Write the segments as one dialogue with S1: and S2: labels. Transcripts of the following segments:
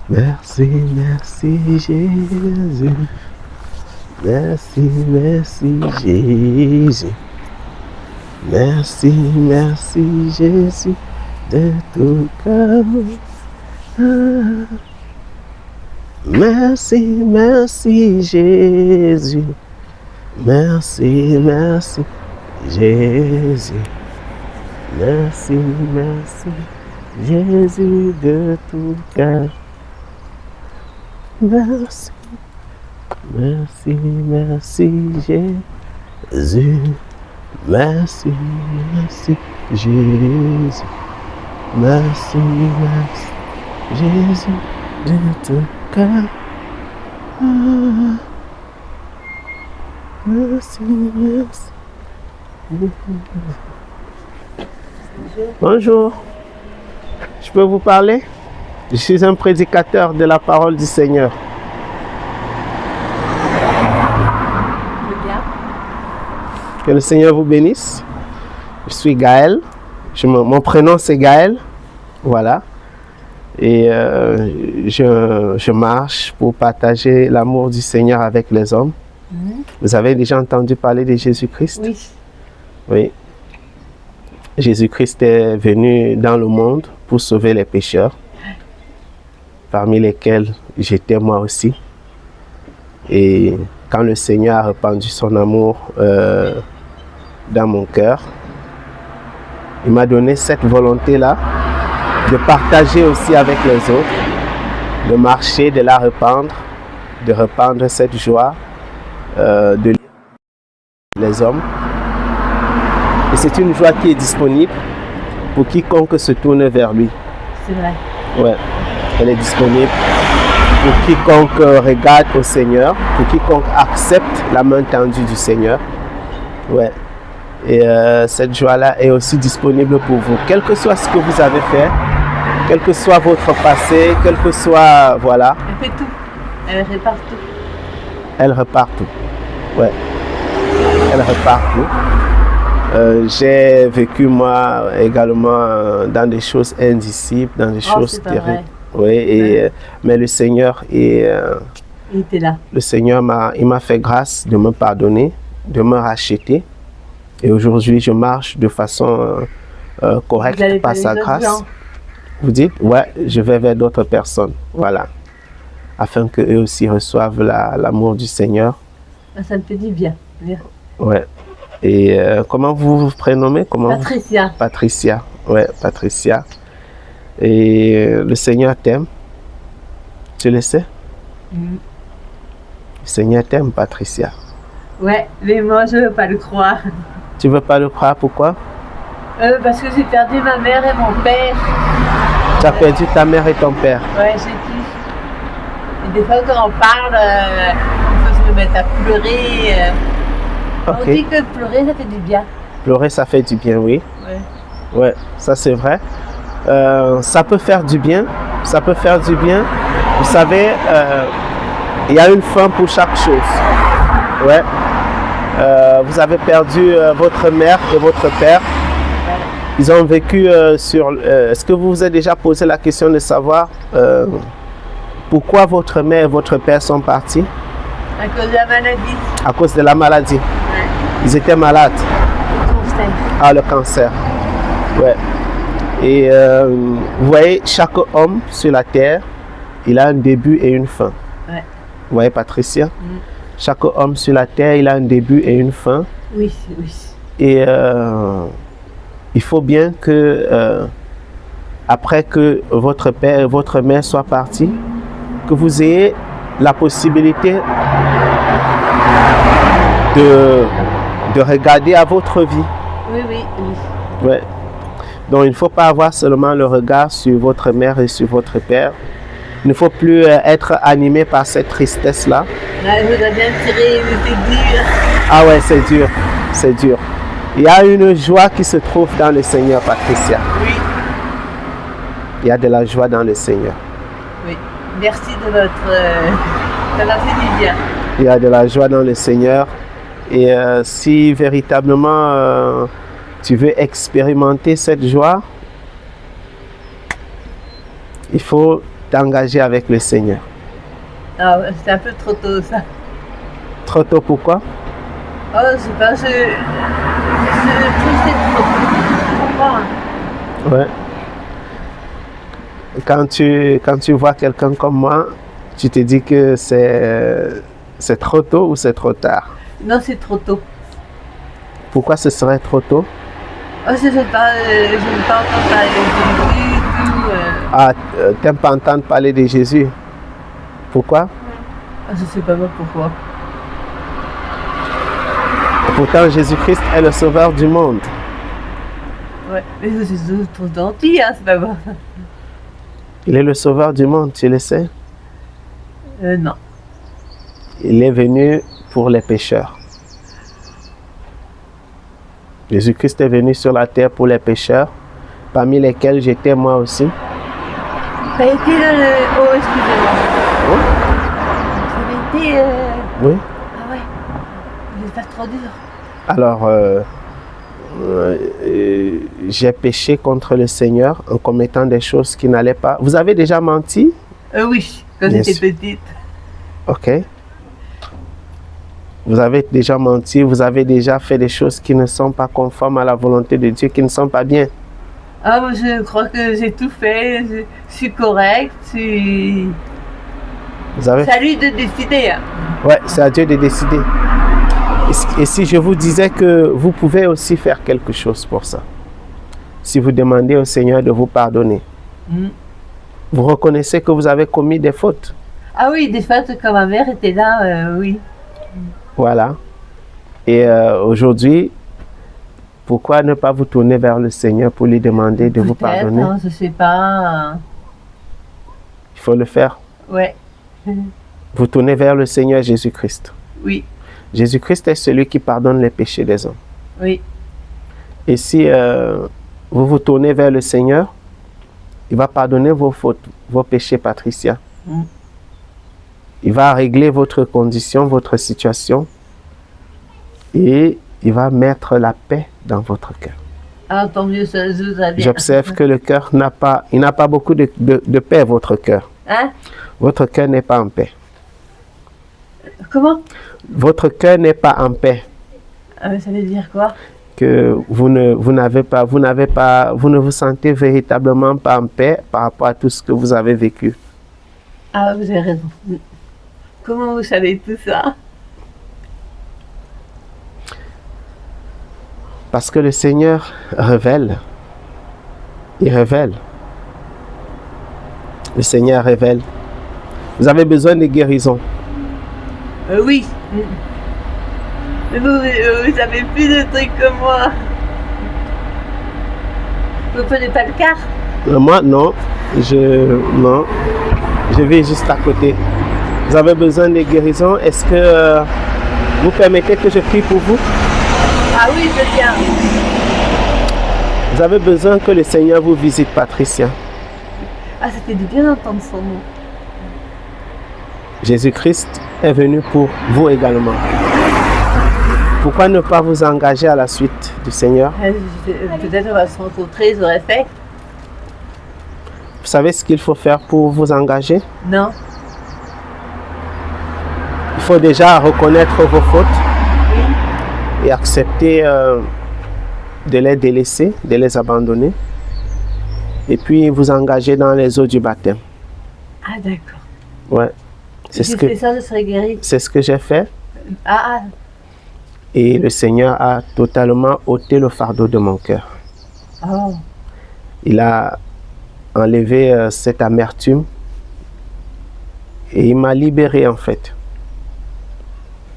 S1: Merci, merci Jésus. Merci, merci Jésus. Merci, merci Jésus de tout cœur. Merci, merci Jésus. Merci, merci Jésus. Merci, merci Jésus de tout cœur. Merci, merci, merci Jésus. Merci, merci Jésus. Merci, merci Jésus de tout cœur. Merci, merci. Bonjour. Je peux vous parler? Je suis un prédicateur de la parole du Seigneur. Que le Seigneur vous bénisse. Je suis Gaël. Mon prénom c'est Gaël. Voilà. Et je marche pour partager l'amour du Seigneur avec les hommes. Vous avez déjà entendu parler de Jésus-Christ?
S2: Oui.
S1: Oui. Jésus-Christ est venu dans le monde pour sauver les pécheurs, parmi lesquels j'étais moi aussi. Et quand le Seigneur a répandu son amour dans mon cœur, il m'a donné cette volonté-là de partager aussi avec les autres, de marcher, de la répandre, de répandre cette joie de les hommes. Et c'est une joie qui est disponible pour quiconque se tourne vers lui.
S2: C'est vrai.
S1: Ouais, elle est disponible pour quiconque regarde au Seigneur, pour quiconque accepte la main tendue du Seigneur. Ouais. Et cette joie-là est aussi disponible pour vous, quel que soit ce que vous avez fait, quel que soit votre passé, quel que soit, voilà.
S2: Elle fait tout. Elle répare tout.
S1: Elle repart tout. Ouais. Elle repart tout. J'ai vécu moi également dans des choses indicibles, dans des choses terribles. Oui, et, mais le Seigneur il était là. Le Seigneur m'a fait grâce de me pardonner, de me racheter. Et aujourd'hui, je marche de façon correcte par sa grâce. Vous dites? Ouais, je vais vers d'autres personnes. Voilà. Afin qu'eux aussi reçoivent l'amour du Seigneur.
S2: Ça me fait du bien.
S1: Ouais. Et comment vous vous prénommez?
S2: Patricia.
S1: Patricia. Ouais, Patricia. Et le Seigneur t'aime. Tu le sais? Le Seigneur t'aime, Patricia.
S2: Ouais, mais moi je ne veux pas le croire.
S1: Tu ne veux pas le croire, pourquoi?
S2: Parce que j'ai perdu ma mère et mon père.
S1: Tu as perdu ta mère et ton père?
S2: Ouais, j'ai dit. Et des fois quand on parle, on peut se mettre à pleurer. Okay. On dit que pleurer, ça fait du bien. Pleurer, ça fait du bien,
S1: oui.
S2: Ouais.
S1: Ouais, ça c'est vrai. Ça peut faire du bien. Ça peut faire du bien. Vous savez, il y a une fin pour chaque chose. Ouais. Vous avez perdu votre mère et votre père. Ils ont vécu sur... Est-ce que vous vous êtes déjà posé la question de savoir pourquoi votre mère et votre père sont partis?
S2: À cause de la maladie.
S1: À cause de la maladie.
S2: Ouais.
S1: Ils étaient malades.
S2: Le cancer.
S1: Ah, le cancer. Ouais. Et vous voyez, chaque homme sur la terre, il a un début et une fin.
S2: Ouais.
S1: Vous voyez, Patricia? Chaque homme sur la terre, il a un début et une fin.
S2: Oui, oui.
S1: Et il faut bien que, après que votre père et votre mère soient partis, que vous ayez la possibilité de regarder à votre vie.
S2: Oui, oui, oui.
S1: Ouais. Donc, il ne faut pas avoir seulement le regard sur votre mère et sur votre père. Il ne faut plus être animé par cette tristesse-là.
S2: Là, je voudrais bien tirer, mais c'est dur.
S1: Ah ouais, c'est dur. C'est dur. Il y a une joie qui se trouve dans le Seigneur, Patricia.
S2: Oui.
S1: Il y a de la joie dans le Seigneur.
S2: Oui. Merci de votre... ça m'a fait du bien.
S1: Il y a de la joie dans le Seigneur. Et si véritablement tu veux expérimenter cette joie, il faut t'engager avec le Seigneur?
S2: Ah, c'est un peu trop tôt ça.
S1: Trop tôt, pourquoi?
S2: Oh, c'est pas je trouve que c'est trop tôt.
S1: Ouais. Quand tu vois quelqu'un comme moi, tu te dis que c'est trop tôt ou c'est trop tard?
S2: Non, c'est trop tôt.
S1: Pourquoi ce serait trop tôt?
S2: Oh, je n'aime pas entendre parler de Jésus, tout.
S1: Ah, t'aimes pas entendre parler de Jésus? Pourquoi?
S2: Ah, je sais pas moi pourquoi.
S1: Pourtant, Jésus-Christ est le sauveur du monde.
S2: Ouais, mais Jésus est trop gentil, hein, c'est pas bon.
S1: Il est le sauveur du monde, tu le sais?
S2: Non.
S1: Il est venu pour les pécheurs. Jésus-Christ est venu sur la terre pour les pécheurs, parmi lesquels j'étais moi aussi.
S2: Ça a été oh, excusez-moi.
S1: Oui.
S2: Ça avait été...
S1: Oui.
S2: Ah ouais. Il est pas trop dur.
S1: Alors, j'ai péché contre le Seigneur en commettant des choses qui n'allaient pas. Vous avez déjà menti?
S2: Oui, quand
S1: Bien
S2: j'étais
S1: sûr.
S2: petite.
S1: Ok. Vous avez déjà menti, vous avez déjà fait des choses qui ne sont pas conformes à la volonté de Dieu, qui ne sont pas bien.
S2: Ah, moi, je crois que j'ai tout fait, je suis correcte,
S1: Vous avez...
S2: C'est à lui de décider. Hein.
S1: Ouais, c'est à Dieu de décider. Et si je vous disais que vous pouvez aussi faire quelque chose pour ça, si vous demandez au Seigneur de vous pardonner, vous reconnaissez que vous avez commis des fautes.
S2: Ah oui, des fautes quand ma mère était là, oui.
S1: Voilà. Et aujourd'hui, pourquoi ne pas vous tourner vers le Seigneur pour lui demander de vous pardonner?
S2: Hein, je sais pas.
S1: Il faut le faire.
S2: Ouais.
S1: Vous tournez vers le Seigneur Jésus-Christ.
S2: Oui.
S1: Jésus-Christ est celui qui pardonne les péchés des hommes.
S2: Oui.
S1: Et si vous vous tournez vers le Seigneur, il va pardonner vos fautes, vos péchés, Patricia. Il va régler votre condition, votre situation. Et il va mettre la paix dans votre cœur.
S2: Ah, tant mieux, ça vous a bien.
S1: J'observe que le cœur n'a pas beaucoup de paix, votre cœur.
S2: Hein?
S1: Votre cœur n'est pas en paix.
S2: Comment?
S1: Votre cœur n'est pas en paix.
S2: Ah, mais ça veut dire quoi?
S1: Que vous ne vous sentez véritablement pas en paix par rapport à tout ce que vous avez vécu.
S2: Ah, vous avez raison. Comment vous savez tout ça?
S1: Parce que le Seigneur révèle. Il révèle. Le Seigneur révèle. Vous avez besoin de guérison.
S2: Oui. Mais vous avez plus de trucs que moi. Vous prenez pas le car?
S1: Moi, non. Non. Je vis juste à côté. Vous avez besoin de guérison. Est-ce que vous permettez que je prie pour vous?
S2: Ah oui, je viens.
S1: Vous avez besoin que le Seigneur vous visite, Patricia.
S2: Ah, ça fait du bien d'entendre son nom.
S1: Jésus-Christ est venu pour vous également. Pourquoi ne pas vous engager à la suite du Seigneur?
S2: Peut-être on va se rencontrer, j'aurais fait.
S1: Vous savez ce qu'il faut faire pour vous engager?
S2: Non.
S1: Il faut déjà reconnaître vos fautes.
S2: Oui.
S1: Et accepter de les délaisser, de les abandonner. Et puis vous engager dans les eaux du baptême.
S2: Ah, d'accord.
S1: Ouais. C'est ce que,
S2: ça, je serais guéri.
S1: c'est ce que j'ai fait.
S2: Ah.
S1: Et le Seigneur a totalement ôté le fardeau de mon cœur.
S2: Oh.
S1: Il a enlevé cette amertume. Et il m'a libéré en fait.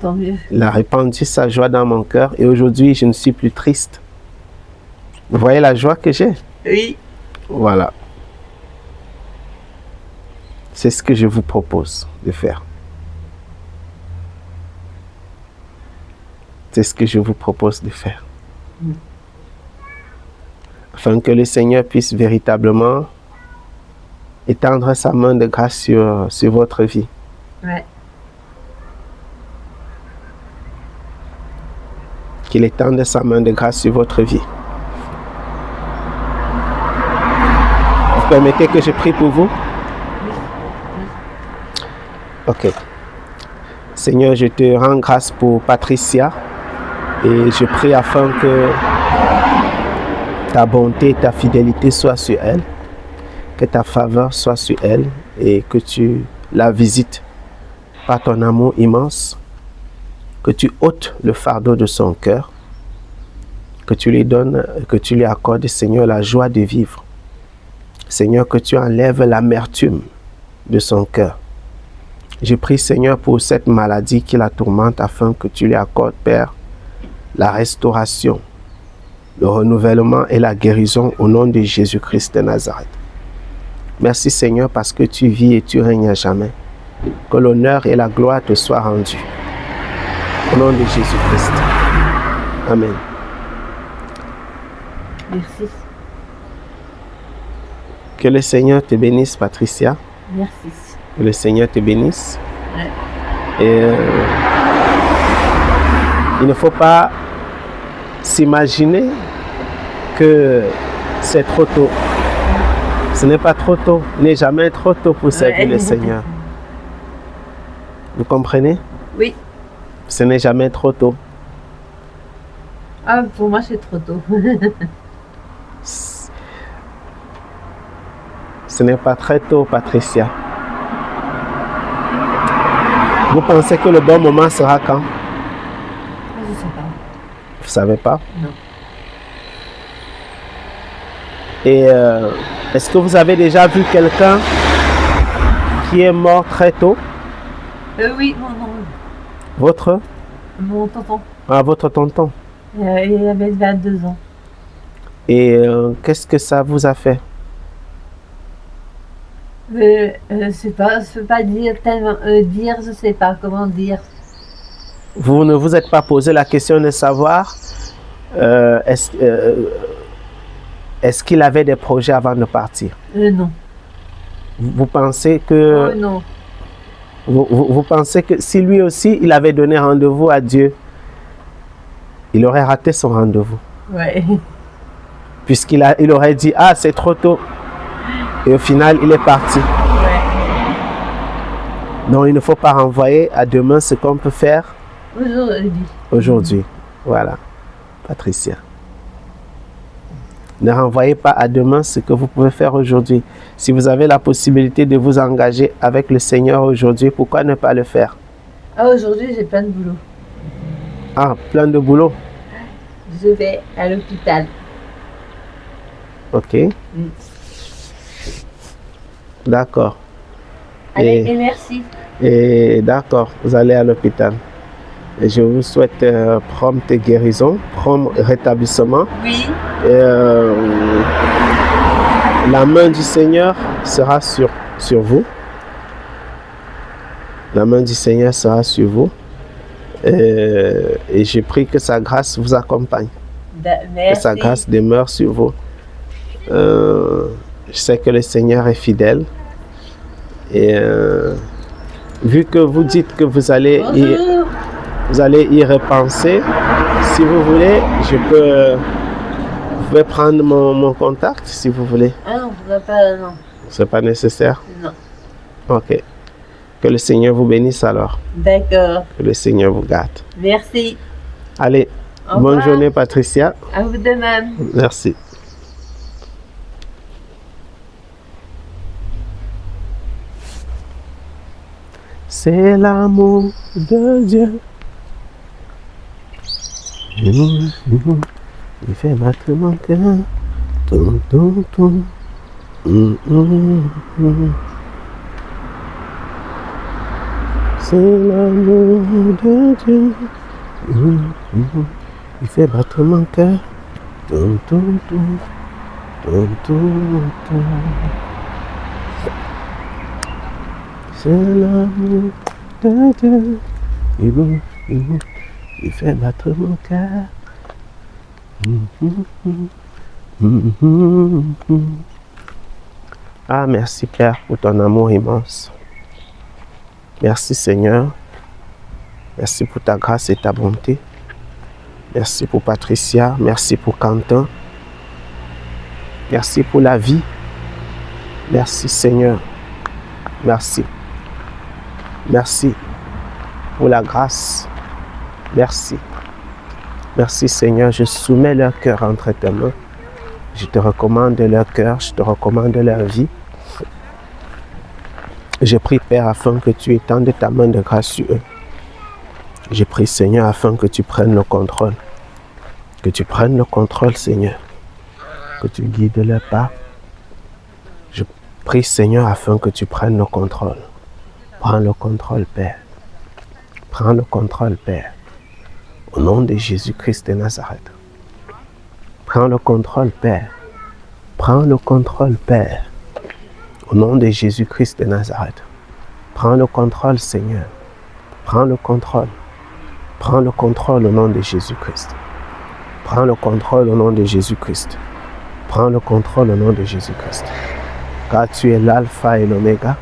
S2: Tant mieux.
S1: Il a répandu sa joie dans mon cœur. Et aujourd'hui, je ne suis plus triste. Vous voyez la joie que j'ai?
S2: Oui.
S1: Voilà. C'est ce que je vous propose de faire. C'est ce que je vous propose de faire. Afin que le Seigneur puisse véritablement étendre sa main de grâce sur votre vie.
S2: Ouais.
S1: Qu'il étende sa main de grâce sur votre vie. Vous permettez que je prie pour vous? Ok. Seigneur, je te rends grâce pour Patricia et je prie afin que ta bonté et ta fidélité soient sur elle, que ta faveur soit sur elle et que tu la visites par ton amour immense, que tu ôtes le fardeau de son cœur, que tu lui donnes, que tu lui accordes, Seigneur, la joie de vivre. Seigneur, que tu enlèves l'amertume de son cœur. Je prie, Seigneur, pour cette maladie qui la tourmente, afin que tu lui accordes, Père, la restauration, le renouvellement et la guérison au nom de Jésus-Christ de Nazareth. Merci, Seigneur, parce que tu vis et tu règnes à jamais. Que l'honneur et la gloire te soient rendus. Au nom de Jésus-Christ. Amen.
S2: Merci.
S1: Que le Seigneur te bénisse, Patricia.
S2: Merci.
S1: Que le Seigneur te bénisse.
S2: Ouais.
S1: Et il ne faut pas s'imaginer que c'est trop tôt. Ce n'est pas trop tôt. Il n'est jamais trop tôt pour servir le Seigneur. Vous comprenez?
S2: Oui.
S1: Ce n'est jamais trop tôt.
S2: Ah, pour moi, c'est trop tôt.
S1: Ce n'est pas très tôt, Patricia. Vous pensez que le bon moment sera quand?
S2: Je ne sais pas.
S1: Vous ne savez pas?
S2: Non.
S1: Et est-ce que vous avez déjà vu quelqu'un qui est mort très tôt?
S2: Oui, mon tonton.
S1: Ah, votre tonton.
S2: Il avait 22 ans.
S1: Et qu'est-ce que ça vous a fait?
S2: Je sais pas, je peux pas dire tellement dire, je sais pas comment dire.
S1: Vous ne vous êtes pas posé la question de savoir est-ce qu'il avait des projets avant de partir?
S2: Non.
S1: Vous pensez que
S2: non.
S1: Vous pensez que si lui aussi il avait donné rendez-vous à Dieu, il aurait raté son rendez-vous?
S2: Ouais.
S1: Il aurait dit ah c'est trop tôt. Et au final, il est parti.
S2: Ouais.
S1: Non, il ne faut pas renvoyer à demain ce qu'on peut faire aujourd'hui. Voilà, Patricia. Ne renvoyez pas à demain ce que vous pouvez faire aujourd'hui. Si vous avez la possibilité de vous engager avec le Seigneur aujourd'hui, pourquoi ne pas le faire?
S2: Ah, aujourd'hui, j'ai plein de boulot.
S1: Ah, plein de boulot?
S2: Je vais à l'hôpital.
S1: Ok. D'accord.
S2: Allez, et merci.
S1: Et d'accord, vous allez à l'hôpital. Et je vous souhaite prompte guérison, prompt rétablissement.
S2: Oui.
S1: Et, la main du Seigneur sera sur vous. La main du Seigneur sera sur vous. Et je prie que sa grâce vous accompagne.
S2: Merci.
S1: Que sa grâce demeure sur vous. Je sais que le Seigneur est fidèle. Et vu que vous dites que vous allez y repenser, si vous voulez, vous pouvez prendre mon contact si vous voulez.
S2: Ah non, non.
S1: C'est pas nécessaire?
S2: Non.
S1: Ok. Que le Seigneur vous bénisse alors.
S2: D'accord.
S1: Que le Seigneur vous garde.
S2: Merci.
S1: Allez, bonne journée Patricia.
S2: À vous de même.
S1: Merci. C'est l'amour de Dieu. Il fait battre mon cœur. Tum, tum, tum. C'est l'amour de Dieu. Il fait battre mon cœur. Tum, tum, tum. Tum, tum, tum. C'est l'amour de Dieu. Il fait battre mon cœur. Ah, merci Père pour ton amour immense. Merci Seigneur. Merci pour ta grâce et ta bonté. Merci pour Patricia. Merci pour Quentin. Merci pour la vie. Merci Seigneur. Merci. Merci pour la grâce. Merci. Merci Seigneur, je soumets leur cœur entre tes mains. Je te recommande leur cœur, je te recommande leur vie. Je prie Père afin que tu étendes ta main de grâce sur eux. Je prie Seigneur afin que tu prennes le contrôle. Que tu prennes le contrôle Seigneur. Que tu guides leurs pas. Je prie Seigneur afin que tu prennes le contrôle. Prends le contrôle Père. Prends le contrôle Père. Au nom de Jésus-Christ de Nazareth. Prends le contrôle Père. Prends le contrôle Père. Au nom de Jésus-Christ de Nazareth. Prends le contrôle Seigneur. Prends le contrôle. Prends le contrôle au nom de Jésus-Christ. Prends le contrôle au nom de Jésus-Christ. Prends le contrôle au nom de Jésus-Christ. Car tu es l'alpha et l'oméga,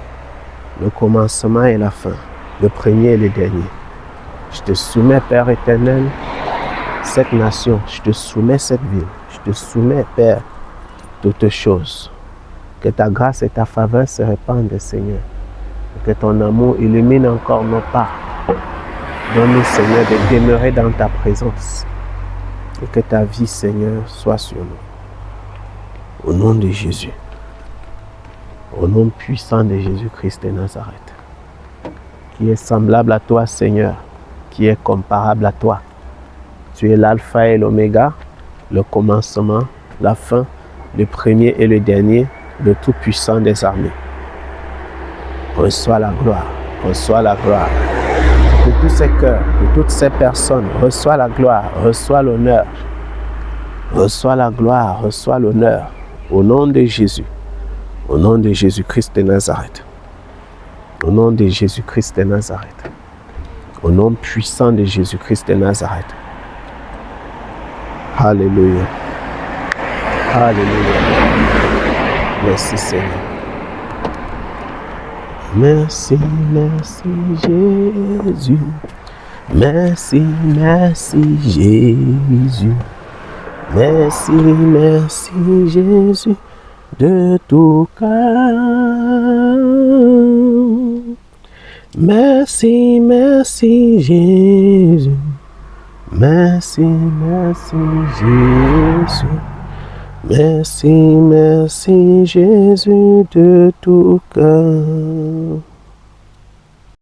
S1: le commencement et la fin, le premier et le dernier. Je te soumets, Père éternel, cette nation, je te soumets cette ville, je te soumets, Père, toutes choses. Que ta grâce et ta faveur se répandent, Seigneur. Que ton amour illumine encore nos pas. Donne-nous, Seigneur, de demeurer dans ta présence. Et que ta vie, Seigneur, soit sur nous. Au nom de Jésus. Au nom puissant de Jésus-Christ de Nazareth. Qui est semblable à toi, Seigneur. Qui est comparable à toi. Tu es l'alpha et l'oméga, le commencement, la fin, le premier et le dernier, le tout-puissant des armées. Reçois la gloire, reçois la gloire. De tous ces cœurs, de toutes ces personnes, reçois la gloire, reçois l'honneur. Reçois la gloire, reçois l'honneur. Au nom de Jésus. Au nom de Jésus-Christ de Nazareth. Au nom de Jésus-Christ de Nazareth. Au nom puissant de Jésus-Christ de Nazareth. Alléluia. Alléluia. Merci Seigneur. Merci, merci Jésus. Merci, merci Jésus. Merci, merci Jésus de tout cœur. Merci, merci Jésus. Merci, merci Jésus. Merci, merci Jésus de tout cœur.